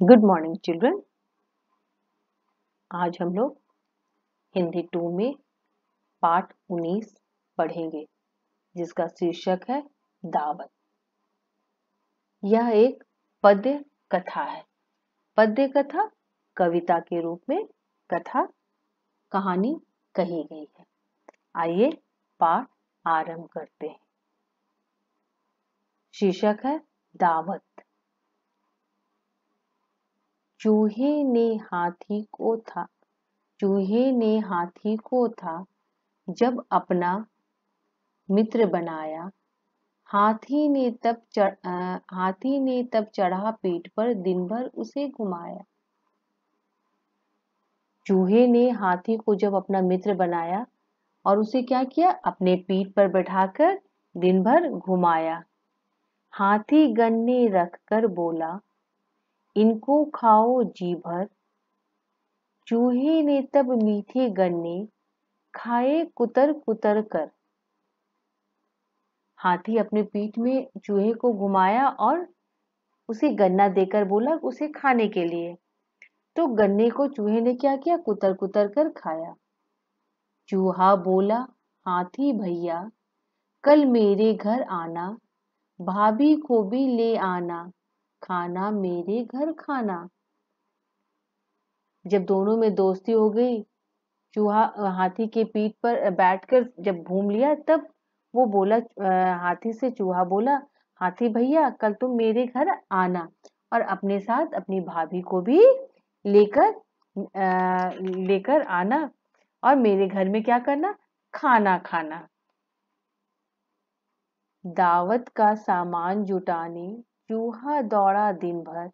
Good morning children. आज हम लोग हिंदी 2 में पाठ 19 पढ़ेंगे जिसका शीर्षक है दावत। यह एक पद्य कथा है। पद्य कथा कविता के रूप में कथा कहानी कही गई है। आइए पाठ आरंभ करते हैं। शीर्षक है दावत। चूहे ने हाथी को था जब अपना मित्र बनाया। हाथी ने तब चढ़ा पीठ पर दिन भर उसे घुमाया। चूहे ने हाथी को जब अपना मित्र बनाया और उसे क्या किया, अपने पीठ पर बैठाकर दिन भर घुमाया। हाथी गन्ने रखकर बोला, इनको खाओ जी भर। चूहे ने तब मीठे गन्ने खाए कुतर कुतर कर। हाथी अपने पीठ में चूहे को घुमाया और उसे गन्ना देकर बोला उसे खाने के लिए। तो गन्ने को चूहे ने क्या किया, कुतर कुतर कर खाया। चूहा बोला, हाथी भैया कल मेरे घर आना, भाभी को भी ले आना, खाना मेरे घर खाना। जब दोनों में दोस्ती हो गई, चूहा हाथी के पीठ पर बैठकर जब घूम लिया, तब वो बोला, हाथी से चूहा बोला, हाथी भैया कल तुम मेरे घर आना और अपने साथ अपनी भाभी को भी लेकर आना और मेरे घर में क्या करना, खाना खाना। दावत का सामान जुटाने चूहा दौड़ा दिन भर।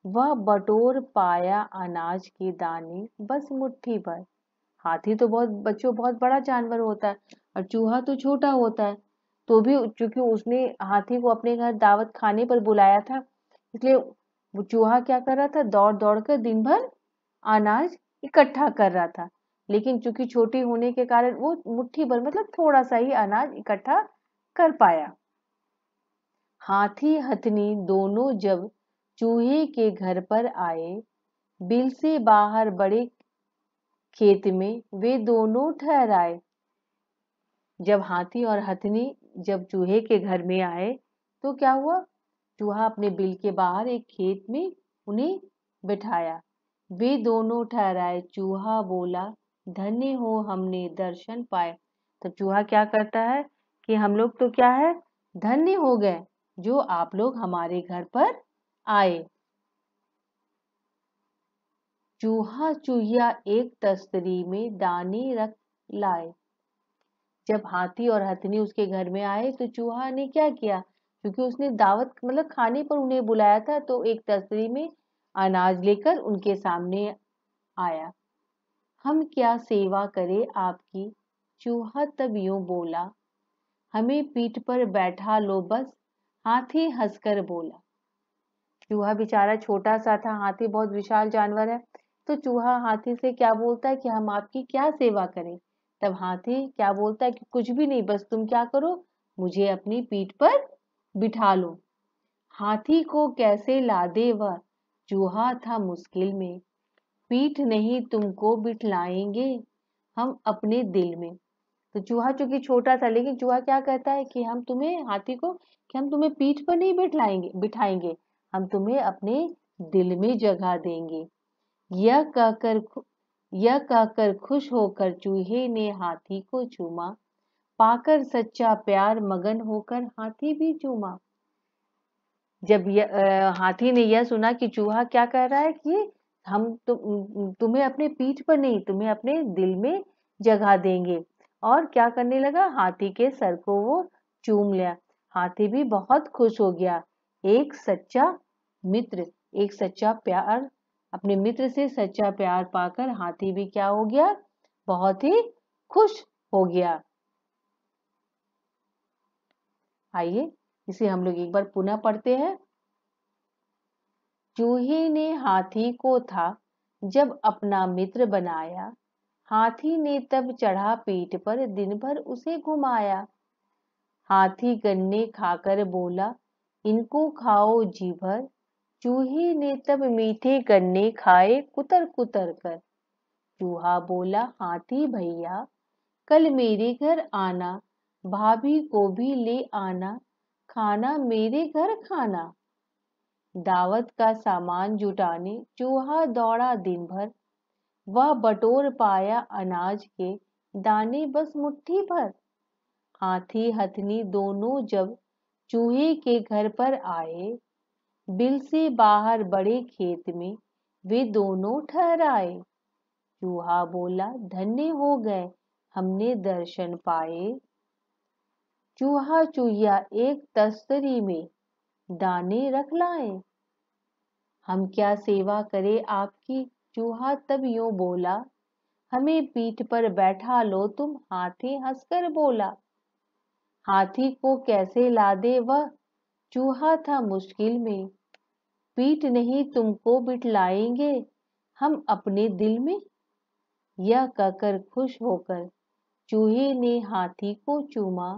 वह बटोर पाया अनाज के दाने बस मुट्ठी भर। हाथी तो बहुत बड़ा जानवर होता है और चूहा तो छोटा होता है। तो भी चूंकि उसने हाथी को अपने घर दावत खाने पर बुलाया था, इसलिए वो चूहा क्या कर रहा था, दौड़ दौड़ कर दिन भर अनाज इकट्ठा कर रहा था। लेकिन चूंकि छोटी होने के कारण वो मुट्ठी भर मतलब थोड़ा सा ही अनाज इकट्ठा कर पाया। हाथी हथनी दोनों जब चूहे के घर पर आए, बिल से बाहर बड़े खेत में वे दोनों ठहराए। जब हाथी और हथनी जब चूहे के घर में आए तो क्या हुआ, चूहा अपने बिल के बाहर एक खेत में उन्हें बिठाया। वे दोनों ठहराए। चूहा बोला, धन्य हो हमने दर्शन पाए। तो चूहा क्या करता है कि हम लोग तो क्या है, धन्य हो गए जो आप लोग हमारे घर पर आए। चूहा चूहिया एक तस्तरी में दाने रख लाए। जब हाथी और हथनी उसके घर में आए तो चूहा ने क्या किया, क्योंकि उसने दावत मतलब खाने पर उन्हें बुलाया था, तो एक तस्तरी में अनाज लेकर उनके सामने आया। हम क्या सेवा करें आपकी, चूहा तब यूं बोला, हमें पीठ पर बैठा लो बस। हाथी हंसकर बोला। चूहा बेचारा छोटा सा था, हाथी बहुत विशाल जानवर है। तो चूहा हाथी से क्या बोलता है कि हम आपकी क्या सेवा करें। तब हाथी क्या बोलता है कि कुछ भी नहीं, बस तुम क्या करो, मुझे अपनी पीठ पर बिठा लो। हाथी को कैसे लादे वह, चूहा था मुश्किल में। पीठ नहीं तुमको बिठलाएंगे हम अपने दिल में। तो चूहा चूंकि छोटा था, लेकिन चूहा क्या कहता है कि हम तुम्हें, हाथी को, कि हम तुम्हें पीठ पर नहीं बिठाएंगे, हम तुम्हें अपने दिल में जगह देंगे। यह कहकर खुश होकर चूहे ने हाथी को चूमा। पाकर सच्चा प्यार मगन होकर हाथी भी चूमा। जब हाथी ने यह सुना कि चूहा क्या कह रहा है कि हम तुम्हें अपने पीठ पर नहीं, तुम्हें अपने दिल में जगह देंगे, और क्या करने लगा, हाथी के सर को वो चूम लिया। हाथी भी बहुत खुश हो गया। एक सच्चा मित्र, एक सच्चा प्यार, अपने मित्र से सच्चा प्यार पाकर हाथी भी क्या हो गया, बहुत ही खुश हो गया। आइए इसे हम लोग एक बार पुनः पढ़ते हैं। चूहे ने हाथी को था जब अपना मित्र बनाया। हाथी ने तब चढ़ा पीठ पर दिन भर उसे घुमाया। हाथी गन्ने खाकर बोला, इनको खाओ जी भर। चूहे ने तब मीठे गन्ने खाए कुतर कुतर कर। चूहा बोला, हाथी भैया कल मेरे घर आना, भाभी को भी ले आना, खाना मेरे घर खाना। दावत का सामान जुटाने चूहा दौड़ा दिन भर, वह बटोर पाया अनाज के दाने बस मुट्ठी भर। हाथी हथनी दोनों जब चूहे के घर पर आए, बिल से बाहर बड़े खेत में वे दोनों ठहराए। चूहा बोला, धन्य हो गए हमने दर्शन पाए। चूहा चूहिया एक तस्तरी में दाने रख लाए। हम क्या सेवा करें आपकी, चूहा तब यूं बोला, हमें पीठ पर बैठा लो तुम, हाथी हंसकर बोला। हाथी को कैसे लादे वह, चूहा था मुश्किल में, पीठ नहीं तुमको बिठलाएंगे हम अपने दिल में। यह कहकर खुश होकर चूहे ने हाथी को चूमा,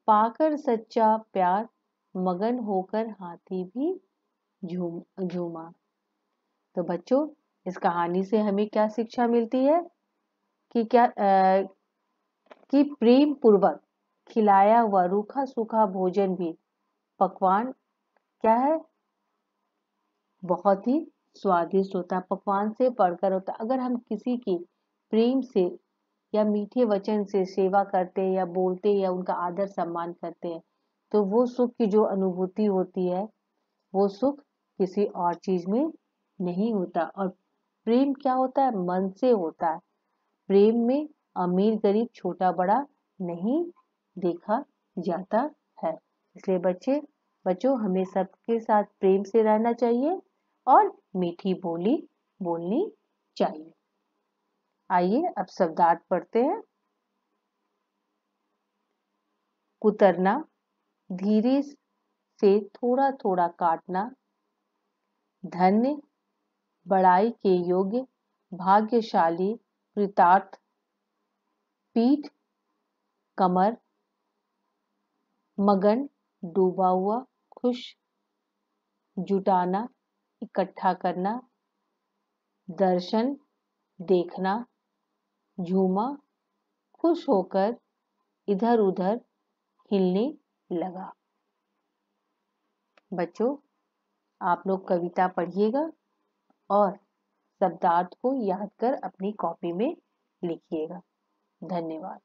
पाकर सच्चा प्यार मगन होकर हाथी भी झूमा। तो बच्चों, इस कहानी से हमें क्या शिक्षा मिलती है कि कि प्रेम पूर्वक खिलाया हुआ रूखा सूखा भोजन भी पकवान क्या है, बहुत ही स्वादिष्ट होता है, पकवान से बढ़कर होता है। अगर हम किसी की प्रेम से या मीठे वचन से सेवा करते हैं या बोलते हैं या उनका आदर सम्मान करते हैं, तो वो सुख की जो अनुभूति होती है वो सुख किसी और चीज में नहीं होता। और प्रेम क्या होता है, मन से होता है। प्रेम में अमीर गरीब छोटा बड़ा नहीं देखा जाता है। इसलिए बच्चों हमें सबके साथ प्रेम से रहना चाहिए और मीठी बोली बोलनी चाहिए। आइए अब शब्दार्थ पढ़ते हैं। कुतरना, धीरे से थोड़ा थोड़ा काटना। धन्य, बड़ाई के योग्य, भाग्यशाली, कृतार्थ। पीठ, कमर। मगन, डूबा हुआ, खुश। जुटाना, इकट्ठा करना। दर्शन, देखना। झूमा, खुश होकर इधर उधर हिलने लगा। बच्चों, आप लोग कविता पढ़िएगा और शब्दार्थ को याद कर अपनी कॉपी में लिखिएगा। धन्यवाद।